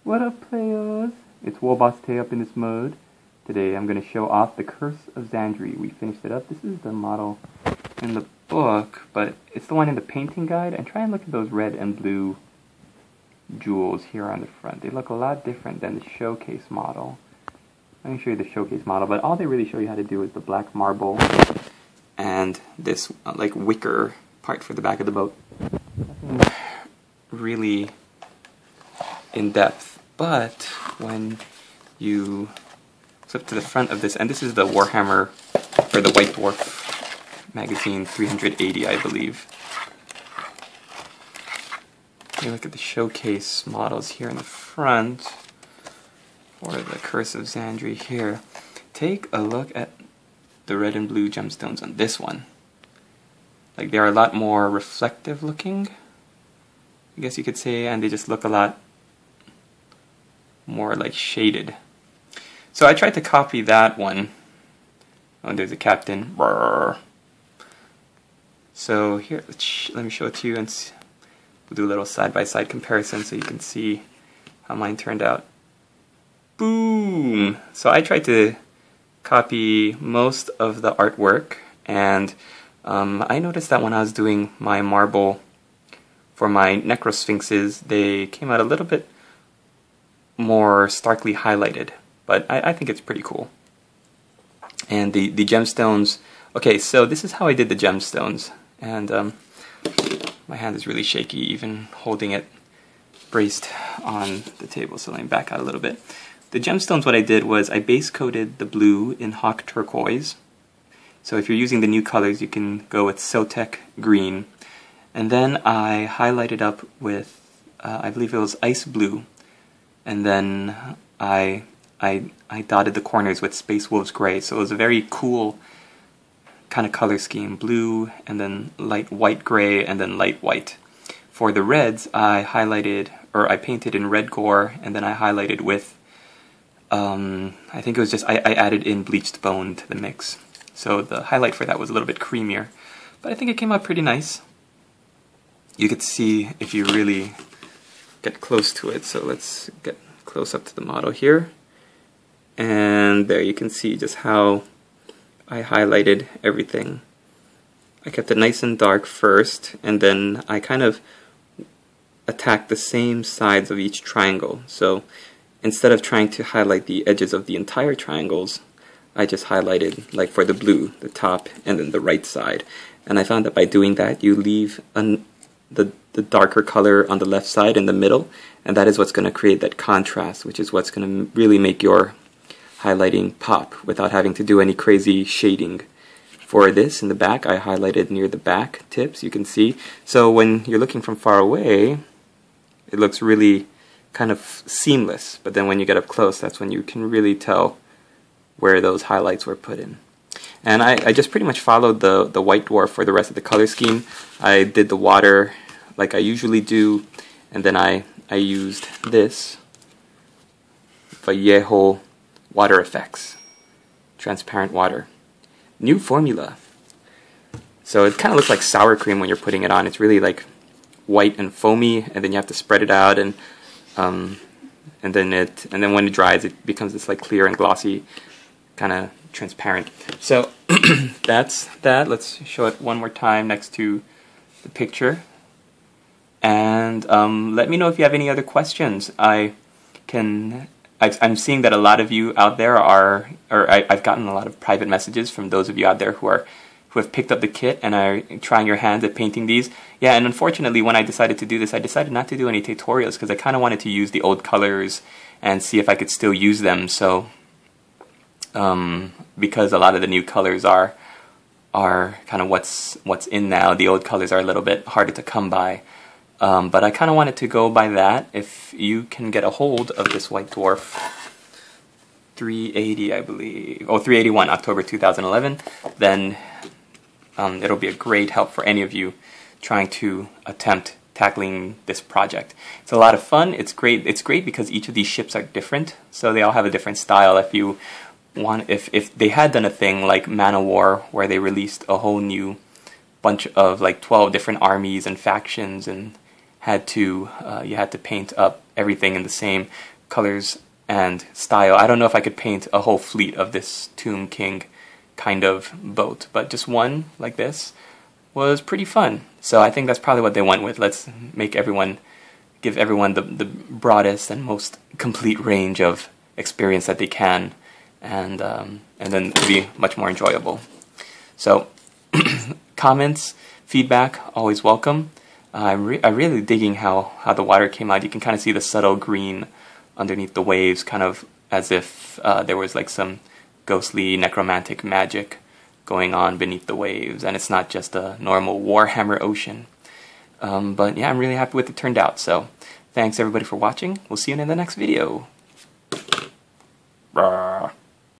What up, players? It's Warboss Tay up in this mode. Today I'm going to show off the Curse of Zandri. We finished it up. This is the model in the book, but it's the one in the painting guide. And try and look at those red and blue jewels here on the front. They look a lot different than the showcase model. Let me show you the showcase model, but all they really show you how to do is the black marble and this like wicker part for the back of the boat. Nothing really in depth, but when you flip to the front of this, and this is the Warhammer, or the White Dwarf magazine 380, I believe. You look at the showcase models here in the front for the Curse of Zandri here. Take a look at the red and blue gemstones on this one. Like, they're a lot more reflective looking, I guess you could say, and they just look a lot more like shaded. So I tried to copy that one. Oh, there's a captain. Brrr. So here, let me show it to you, and we'll do a little side-by-side comparison so you can see how mine turned out. Boom! So I tried to copy most of the artwork, and I noticed that when I was doing my marble for my Necrosphinxes, they came out a little bit more starkly highlighted, but I think it's pretty cool. And the gemstones, okay, so this is how I did the gemstones, and my hand is really shaky even holding it braced on the table, so let me back out a little bit. The gemstones, what I did was I base coated the blue in Hawk Turquoise. So if you're using the new colors, you can go with Sotek Green. And then I highlighted up with, I believe it was Ice Blue. And then I dotted the corners with Space Wolves Gray. So it was a very cool kind of color scheme. Blue, and then light white gray, and then light white. For the reds, I highlighted, or I painted in red gore, and then I highlighted with, I think it was just, I added in bleached bone to the mix. So the highlight for that was a little bit creamier. But I think it came out pretty nice. You could see if you really get close to it. So let's get close up to the model here. And there you can see just how I highlighted everything. I kept it nice and dark first, and then I kind of attacked the same sides of each triangle. So instead of trying to highlight the edges of the entire triangles, I just highlighted, like for the blue, the top and then the right side. And I found that by doing that, you leave the darker color on the left side in the middle, and that is what's going to create that contrast, which is what's going to really make your highlighting pop without having to do any crazy shading. For this, in the back, I highlighted near the back tips, you can see. So when you're looking from far away, it looks really kind of seamless, but then when you get up close, that's when you can really tell where those highlights were put in. And I just pretty much followed the White Dwarf for the rest of the color scheme. I did the water like I usually do, and then I used this Vallejo water effects, transparent water. New formula. So it kind of looks like sour cream when you're putting it on. It's really like white and foamy, and then you have to spread it out, and then when it dries, it becomes this like clear and glossy, kind of transparent. So that's that. Let's show it one more time next to the picture, and let me know if you have any other questions. I'm seeing that a lot of you out there are, or I've gotten a lot of private messages from those of you out there who have picked up the kit and are trying your hands at painting these. Yeah, and unfortunately, when I decided to do this, I decided not to do any tutorials because I kind of wanted to use the old colors and see if I could still use them. So, because a lot of the new colors are kind of what's in now, the old colors are a little bit harder to come by. But I kind of wanted to go by that. If you can get a hold of this White Dwarf 380, I believe, or 381, October 2011, then it'll be a great help for any of you trying to attempt tackling this project. It's a lot of fun. It's great. It's great because each of these ships are different, so they all have a different style. If you want, if they had done a thing like Man of War, where they released a whole new bunch of like 12 different armies and factions, and you had to paint up everything in the same colors and style. I don't know if I could paint a whole fleet of this Tomb King kind of boat, but just one like this was pretty fun. So I think that's probably what they went with. Let's make everyone, give everyone the broadest and most complete range of experience that they can, and then it'll be much more enjoyable. So comments, feedback, always welcome. I'm really digging how the water came out. You can kind of see the subtle green underneath the waves, kind of as if there was like some ghostly necromantic magic going on beneath the waves, and it's not just a normal Warhammer ocean. But yeah, I'm really happy with it turned out. So thanks everybody for watching. We'll see you in the next video. Rawr.